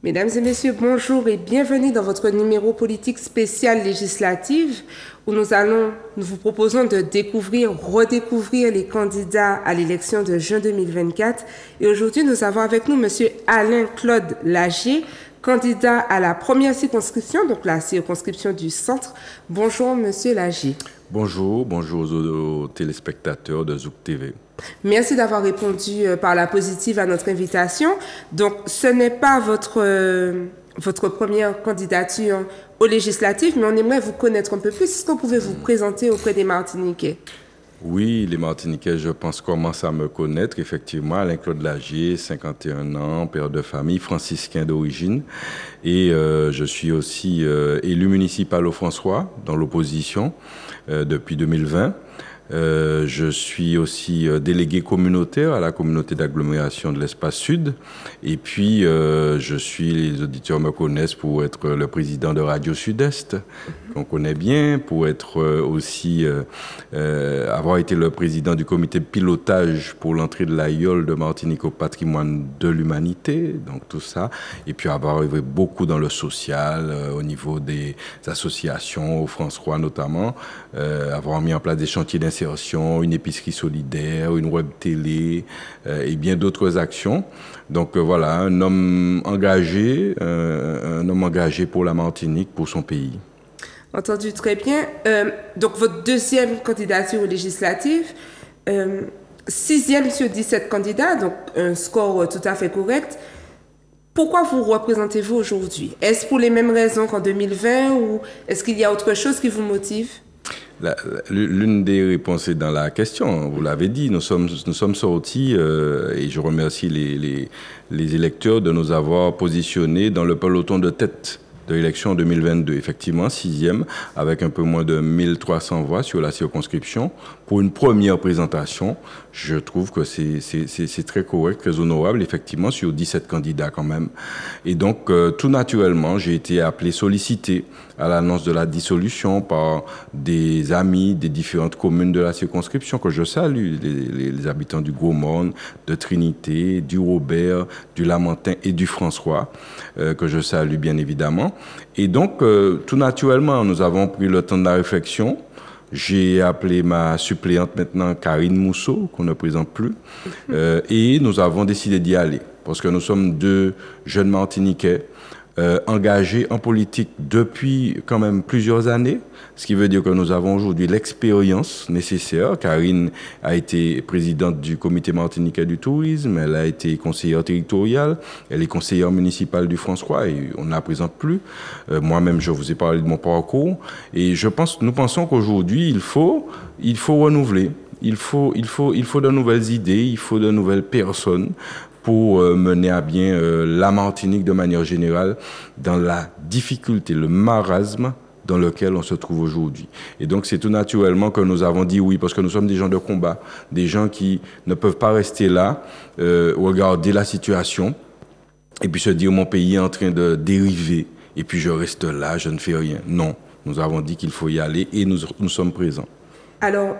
Mesdames et messieurs, bonjour et bienvenue dans votre numéro politique spécial législative où nous vous proposons de découvrir, redécouvrir les candidats à l'élection de juin 2024. Et aujourd'hui, nous avons avec nous Monsieur Alain-Claude Lagier, candidat à la première circonscription, donc la circonscription du centre. Bonjour Monsieur Lagier. Bonjour aux téléspectateurs de Zouk TV. Merci d'avoir répondu par la positive à notre invitation. Donc, ce n'est pas votre première candidature aux législatives, mais on aimerait vous connaître un peu plus. Est-ce que vous pouvez vous présenter auprès des Martiniquais? Oui, les Martiniquais, je pense, commencent à me connaître. Effectivement, Alain-Claude Lagier, 51 ans, père de famille, franciscain d'origine. Et je suis aussi élu municipal au François, dans l'opposition, depuis 2020. Je suis aussi délégué communautaire à la communauté d'agglomération de l'Espace Sud. Et puis, les auditeurs me connaissent pour être le président de Radio Sud-Est, qu'on connaît bien, pour être aussi, avoir été le président du comité de pilotage pour l'entrée de l'aïeul de Martinique au patrimoine de l'humanité, donc tout ça. Et puis avoir œuvré beaucoup dans le social, au niveau des associations, au François notamment, avoir mis en place des chantiers d'insertion, une épicerie solidaire, une web télé et bien d'autres actions. Donc voilà, un homme engagé pour la Martinique, pour son pays. Entendu, très bien. Donc votre deuxième candidature aux législatives, 6e sur 17 candidats, donc un score tout à fait correct. Pourquoi vous représentez-vous aujourd'hui? Est-ce pour les mêmes raisons qu'en 2020 ou est-ce qu'il y a autre chose qui vous motive? L'une des réponses est dans la question, vous l'avez dit, nous sommes sortis, et je remercie les électeurs de nous avoir positionnés dans le peloton de tête de l'élection 2022. Effectivement, 6e, avec un peu moins de 1300 voix sur la circonscription. Pour une première présentation, je trouve que c'est très correct, très honorable, effectivement, sur 17 candidats quand même. Et donc, tout naturellement, j'ai été appelé, sollicité à l'annonce de la dissolution par des amis des différentes communes de la circonscription que je salue, les habitants du Gros-Morne, de Trinité, du Robert, du Lamentin et du François, que je salue bien évidemment. Et donc, tout naturellement, nous avons pris le temps de la réflexion. J'ai appelé ma suppléante maintenant, Karine Mousseau, qu'on ne présente plus, et nous avons décidé d'y aller, parce que nous sommes deux jeunes Martiniquais engagés en politique depuis quand même plusieurs années, ce qui veut dire que nous avons aujourd'hui l'expérience nécessaire. Karine a été présidente du comité martiniquais du tourisme, elle a été conseillère territoriale, elle est conseillère municipale du François et on ne la présente plus. Moi-même, je vous ai parlé de mon parcours et nous pensons qu'aujourd'hui, il faut renouveler. Il faut de nouvelles idées, il faut de nouvelles personnes pour mener à bien la Martinique de manière générale dans la difficulté, le marasme dans lequel on se trouve aujourd'hui. Et donc c'est tout naturellement que nous avons dit oui, parce que nous sommes des gens de combat, des gens qui ne peuvent pas rester là, regarder la situation, et puis se dire mon pays est en train de dériver, et puis je reste là, je ne fais rien. Non, nous avons dit qu'il faut y aller, et nous sommes présents. Alors,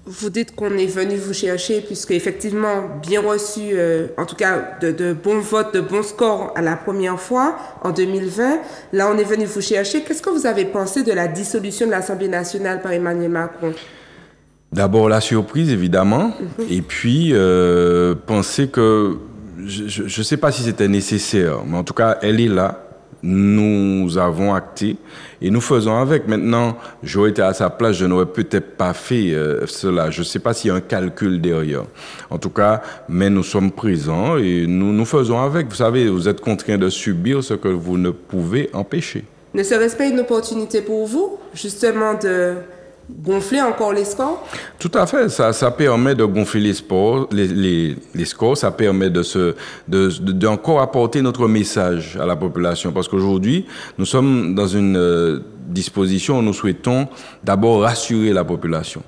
vous dites qu'on est venu vous chercher, puisque effectivement, bien reçu, en tout cas de bons votes, de bons scores à la première fois, en 2020. Là, on est venu vous chercher. Qu'est-ce que vous avez pensé de la dissolution de l'Assemblée nationale par Emmanuel Macron? D'abord, la surprise, évidemment. Et puis, penser que, je ne sais pas si c'était nécessaire, mais en tout cas, elle est là. Nous avons acté et nous faisons avec. Maintenant, j'aurais été à sa place, je n'aurais peut-être pas fait cela. Je ne sais pas s'il y a un calcul derrière. En tout cas, mais nous sommes présents et nous faisons avec. Vous savez, vous êtes contraints de subir ce que vous ne pouvez empêcher. Ne serait-ce pas une opportunité pour vous, justement, de gonfler encore les scores? Tout à fait, ça permet de gonfler les scores, ça permet d'encore apporter notre message à la population. Parce qu'aujourd'hui, nous sommes dans une disposition où nous souhaitons d'abord rassurer la population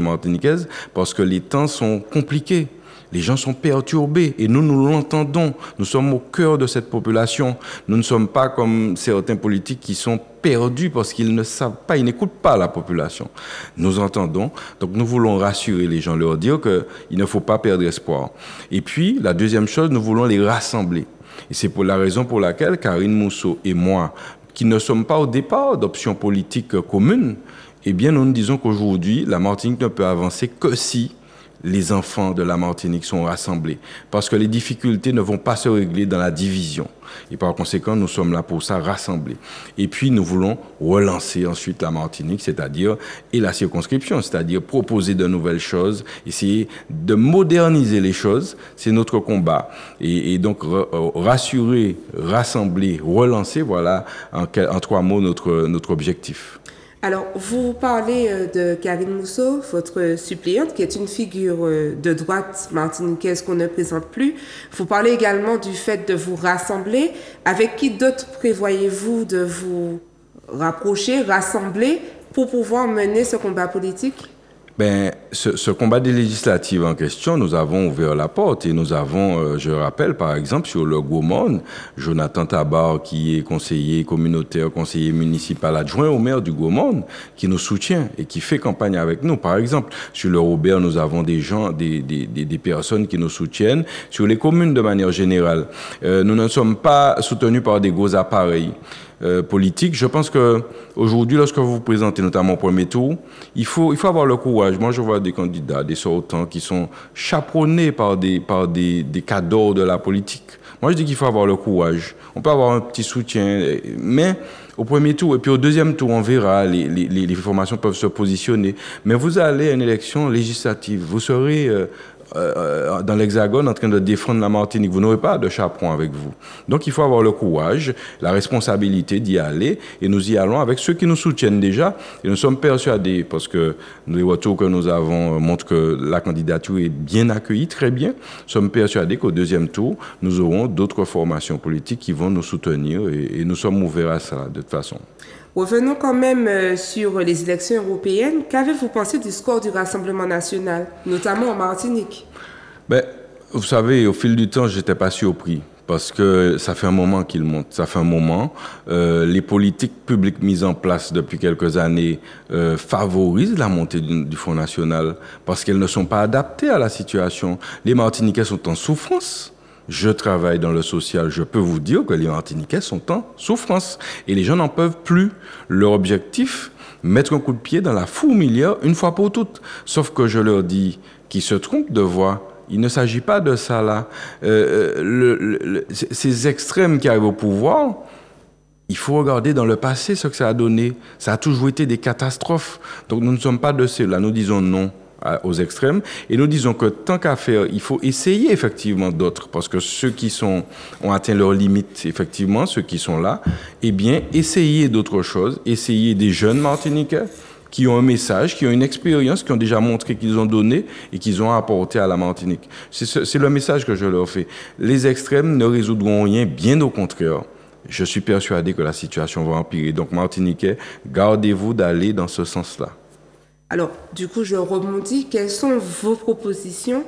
martiniquaise, parce que les temps sont compliqués. Les gens sont perturbés et nous l'entendons. Nous sommes au cœur de cette population. Nous ne sommes pas comme certains politiques qui sont perdus parce qu'ils ne savent pas, ils n'écoutent pas la population. Nous entendons, donc nous voulons rassurer les gens, leur dire qu'il ne faut pas perdre espoir. Et puis, la deuxième chose, nous voulons les rassembler. Et c'est pour la raison pour laquelle Karine Mousseau et moi, qui ne sommes pas au départ d'options politiques communes, eh bien, nous disons qu'aujourd'hui, la Martinique ne peut avancer que si les enfants de la Martinique sont rassemblés. Parce que les difficultés ne vont pas se régler dans la division. Et par conséquent, nous sommes là pour ça, rassembler. Et puis, nous voulons relancer ensuite la Martinique, c'est-à-dire, et la circonscription, c'est-à-dire proposer de nouvelles choses, essayer de moderniser les choses. C'est notre combat. Et donc, rassurer, rassembler, relancer, voilà, en 3 mots, notre objectif. Alors, vous parlez de Karine Mousseau, votre suppléante, qui est une figure de droite martiniquaise qu'on ne présente plus. Vous parlez également du fait de vous rassembler. Avec qui d'autres prévoyez-vous de vous rapprocher, rassembler pour pouvoir mener ce combat politique? Ben, ce combat des législatives en question, nous avons ouvert la porte et nous avons, je rappelle par exemple sur le Gaumont, Jonathan Tabar qui est conseiller communautaire, conseiller municipal adjoint au maire du Gaumont, qui nous soutient et qui fait campagne avec nous. Par exemple, sur le Robert, nous avons des gens, des personnes qui nous soutiennent. Sur les communes de manière générale, nous ne sommes pas soutenus par des gros appareils politique. Je pense qu'aujourd'hui, lorsque vous vous présentez notamment au premier tour, il faut avoir le courage. Moi, je vois des candidats, des sortants qui sont chaperonnés par des cadors de la politique. Moi, je dis qu'il faut avoir le courage. On peut avoir un petit soutien, mais au premier tour, et puis au deuxième tour, on verra, les formations peuvent se positionner. Mais vous allez à une élection législative, vous serez dans l'Hexagone en train de défendre la Martinique. Vous n'aurez pas de chaperon avec vous. Donc il faut avoir le courage, la responsabilité d'y aller, et nous y allons avec ceux qui nous soutiennent déjà. Et nous sommes persuadés, parce que les retours que nous avons montrent que la candidature est bien accueillie, très bien. Nous sommes persuadés qu'au deuxième tour, nous aurons d'autres formations politiques qui vont nous soutenir, et nous sommes ouverts à ça de toute façon. Revenons quand même sur les élections européennes. Qu'avez-vous pensé du score du Rassemblement national, notamment en Martinique? Ben, vous savez, au fil du temps, je n'étais pas surpris. Parce que ça fait un moment qu'il monte, ça fait un moment. Les politiques publiques mises en place depuis quelques années favorisent la montée du Front National parce qu'elles ne sont pas adaptées à la situation. Les Martiniquais sont en souffrance. Je travaille dans le social, je peux vous dire que les Martiniquais sont en souffrance. Et les gens n'en peuvent plus. Leur objectif, mettre un coup de pied dans la fourmilière une fois pour toutes. Sauf que je leur dis qu'ils se trompent de voie. Il ne s'agit pas de ça là. Ces extrêmes qui arrivent au pouvoir, il faut regarder dans le passé ce que ça a donné. Ça a toujours été des catastrophes. Donc nous ne sommes pas de ceux-là. Nous disons non aux extrêmes et nous disons que tant qu'à faire, il faut essayer effectivement d'autres parce que ceux qui ont atteint leurs limites, effectivement, ceux qui sont là, eh bien, essayer d'autres choses, essayer des jeunes Martiniquais qui ont un message, qui ont une expérience, qui ont déjà montré qu'ils ont donné et qu'ils ont apporté à la Martinique. C'est le message que je leur fais. Les extrêmes ne résoudront rien, bien au contraire. Je suis persuadé que la situation va empirer. Donc, Martiniquais, gardez-vous d'aller dans ce sens-là. Alors, du coup, je rebondis. Quelles sont vos propositions?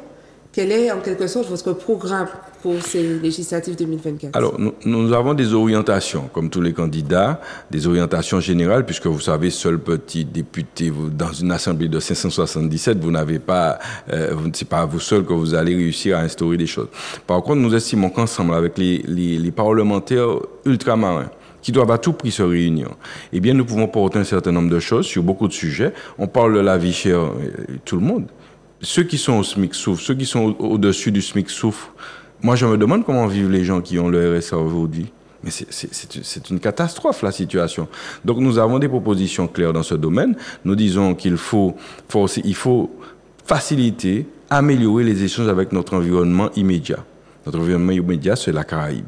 Quel est, en quelque sorte, votre programme pour ces législatives 2024? Alors, nous avons des orientations, comme tous les candidats, des orientations générales, puisque vous savez, seul petit député, dans une assemblée de 577, vous n'avez pas, c'est pas à vous seul que vous allez réussir à instaurer des choses. Par contre, nous estimons qu'ensemble, avec les parlementaires ultramarins, qui doivent à tout prix se réunir, eh bien, nous pouvons porter un certain nombre de choses sur beaucoup de sujets. On parle de la vie chère, tout le monde. Ceux qui sont au SMIC souffrent, ceux qui sont au-dessus du SMIC souffrent. Moi, je me demande comment vivent les gens qui ont le RSA aujourd'hui. Mais c'est une catastrophe, la situation. Donc, nous avons des propositions claires dans ce domaine. Nous disons qu'il faut faciliter, améliorer les échanges avec notre environnement immédiat. Notre environnement immédiat, c'est la Caraïbe.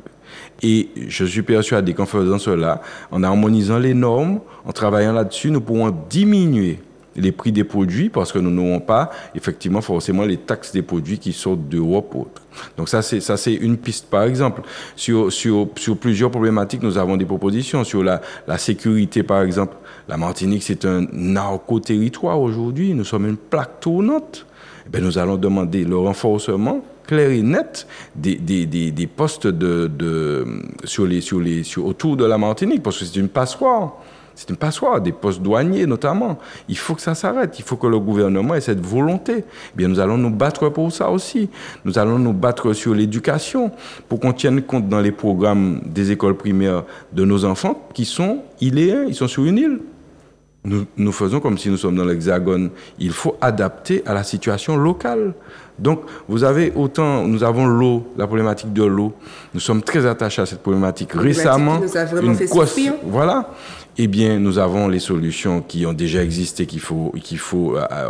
Et je suis persuadé qu'en faisant cela, en harmonisant les normes, en travaillant là-dessus, nous pourrons diminuer les prix des produits parce que nous n'aurons pas effectivement forcément les taxes des produits qui sortent d'Europe ou autre. Donc ça c'est une piste. Par exemple, sur plusieurs problématiques, nous avons des propositions. Sur la sécurité, par exemple, la Martinique, c'est un narco-territoire aujourd'hui. Nous sommes une plaque tournante. Eh bien, nous allons demander le renforcement clair et net des postes autour de la Martinique, parce que c'est une passoire. C'est une passoire, des postes douaniers notamment. Il faut que ça s'arrête. Il faut que le gouvernement ait cette volonté. Eh bien, nous allons nous battre pour ça aussi. Nous allons nous battre sur l'éducation pour qu'on tienne compte dans les programmes des écoles primaires de nos enfants qui sont îléens, ils sont sur une île. Nous faisons comme si nous sommes dans l'Hexagone. Il faut adapter à la situation locale. Donc, vous avez nous avons l'eau, la problématique de l'eau. Nous sommes très attachés à cette problématique. Récemment, qui nous a vraiment fait souffrir. Voilà. Eh bien, nous avons les solutions qui ont déjà existé, qu'il faut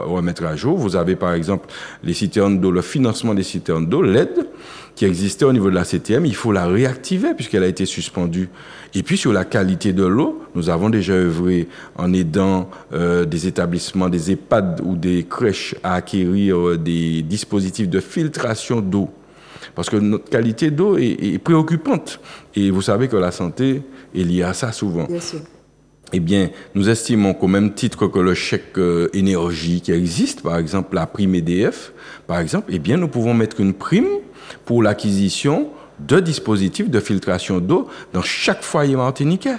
remettre à jour. Vous avez, par exemple, les citernes d'eau, le financement des citernes d'eau, l'aide qui existait au niveau de la CTM. Il faut la réactiver puisqu'elle a été suspendue. Et puis, sur la qualité de l'eau, nous avons déjà œuvré en aidant des établissements, des EHPAD ou des crèches à acquérir des dispositifs de filtration d'eau. Parce que notre qualité d'eau est préoccupante. Et vous savez que la santé est liée à ça souvent. Bien sûr. Eh bien, nous estimons qu'au même titre que le chèque énergie qui existe, par exemple la prime EDF, par exemple, eh bien, nous pouvons mettre une prime pour l'acquisition de dispositifs de filtration d'eau dans chaque foyer martiniquais.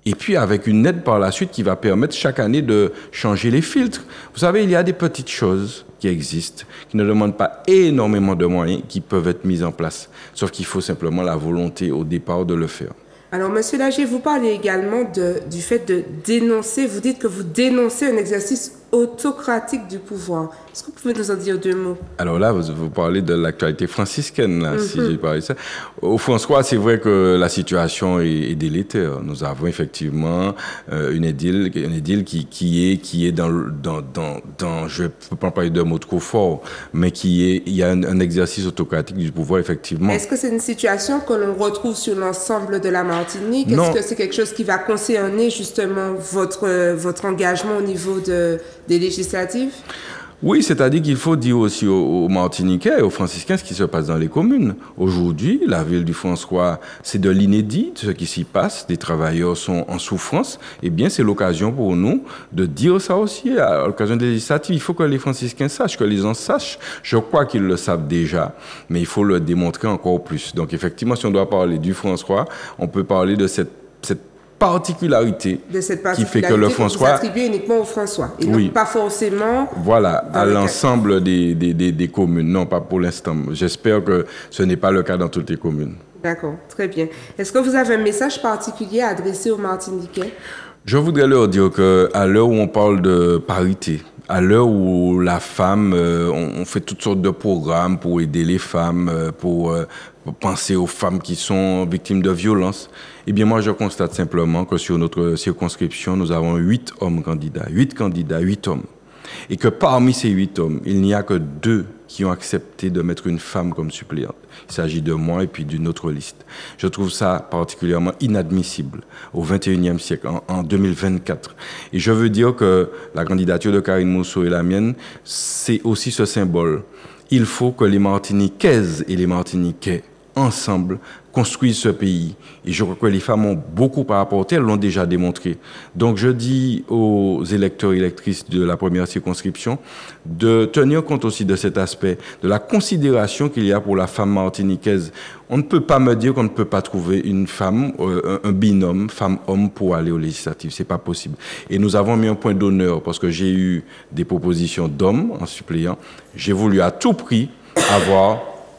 Et puis avec une aide par la suite qui va permettre chaque année de changer les filtres. Vous savez, il y a des petites choses qui existent, qui ne demandent pas énormément de moyens, qui peuvent être mises en place. Sauf qu'il faut simplement la volonté au départ de le faire. Alors, Monsieur Lagier, vous parlez également du fait de dénoncer, vous dites que vous dénoncez un exercice autocratique du pouvoir. Est-ce que vous pouvez nous en dire deux mots? Alors là, vous parlez de l'actualité franciscaine, là, si j'ai parlé de ça. Au François, c'est vrai que la situation est délétère. Nous avons effectivement une édile qui est dans je ne peux pas parler d'un mot trop fort, mais il y a un exercice autocratique du pouvoir, effectivement. Est-ce que c'est une situation que l'on retrouve sur l'ensemble de la Martinique? Non. Est-ce que c'est quelque chose qui va concerner justement votre engagement au niveau des législatives? Oui, c'est-à-dire qu'il faut dire aussi aux Martiniquais et aux Franciscains ce qui se passe dans les communes. Aujourd'hui, la ville du François, c'est de l'inédit, ce qui s'y passe. Des travailleurs sont en souffrance. Eh bien, c'est l'occasion pour nous de dire ça aussi à l'occasion des législatives. Il faut que les Franciscains sachent, que les gens sachent. Je crois qu'ils le savent déjà, mais il faut le démontrer encore plus. Donc, effectivement, si on doit parler du François, on peut parler de cette particularité qui fait que le François vous attribuez uniquement au François et oui, donc pas forcément voilà à l'ensemble des communes. Non, pas pour l'instant. J'espère que ce n'est pas le cas dans toutes les communes. D'accord, très bien. Est-ce que vous avez un message particulier à adresser aux Martiniquais? Je voudrais leur dire qu'à l'heure où on parle de parité, à l'heure où la femme, on fait toutes sortes de programmes pour aider les femmes, pour penser aux femmes qui sont victimes de violences, eh bien moi je constate simplement que sur notre circonscription, nous avons 8 hommes candidats, 8 hommes. Et que parmi ces 8 hommes, il n'y a que 2 qui ont accepté de mettre une femme comme suppléante. Il s'agit de moi et puis d'une autre liste. Je trouve ça particulièrement inadmissible au XXIe siècle, en 2024. Et je veux dire que la candidature de Karine Mousseau et la mienne, c'est aussi ce symbole. Il faut que les Martiniquaises et les Martiniquais, ensemble, construisent ce pays. Et je crois que les femmes ont beaucoup à apporter, elles l'ont déjà démontré. Donc je dis aux électeurs et électrices de la première circonscription de tenir compte aussi de cet aspect, de la considération qu'il y a pour la femme martiniquaise. On ne peut pas me dire qu'on ne peut pas trouver une femme, un binôme, femme-homme pour aller aux législatives. C'est pas possible. Et nous avons mis un point d'honneur parce que j'ai eu des propositions d'hommes en suppléant. J'ai voulu à tout prix avoir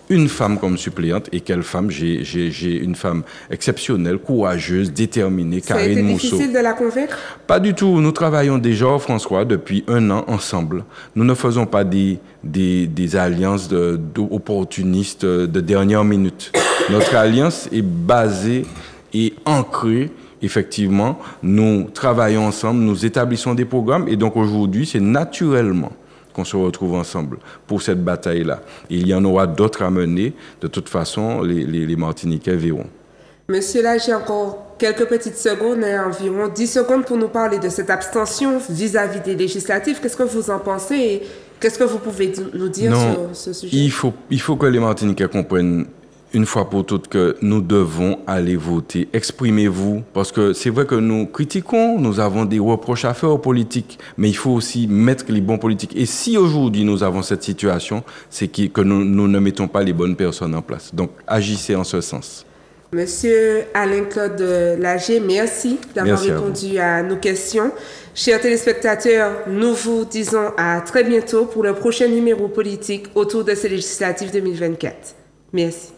une femme comme suppléante. Et quelle femme? J'ai une femme exceptionnelle, courageuse, déterminée, Karine Mousseau. Ça a été difficile de la convaincre? Pas du tout. Nous travaillons déjà, François, depuis 1 an ensemble. Nous ne faisons pas des alliances opportunistes de dernière minute. Notre alliance est basée et ancrée. Effectivement, nous travaillons ensemble, nous établissons des programmes. Et donc aujourd'hui, c'est naturellement qu'on se retrouve ensemble pour cette bataille-là. Il y en aura d'autres à mener. De toute façon, les Martiniquais verront. Monsieur, là, j'ai encore quelques petites secondes, environ 10 secondes pour nous parler de cette abstention vis-à-vis des législatives. Qu'est-ce que vous en pensez et qu'est-ce que vous pouvez nous dire sur ce sujet? Il faut que les Martiniquais comprennent une fois pour toutes que nous devons aller voter. Exprimez-vous, parce que c'est vrai que nous critiquons, nous avons des reproches à faire aux politiques, mais il faut aussi mettre les bons politiques. Et si aujourd'hui nous avons cette situation, c'est que nous ne mettons pas les bonnes personnes en place. Donc agissez en ce sens. Monsieur Alain-Claude Lagier, merci d'avoir répondu à nos questions. Chers téléspectateurs, nous vous disons à très bientôt pour le prochain numéro politique autour de ces législatives 2024. Merci.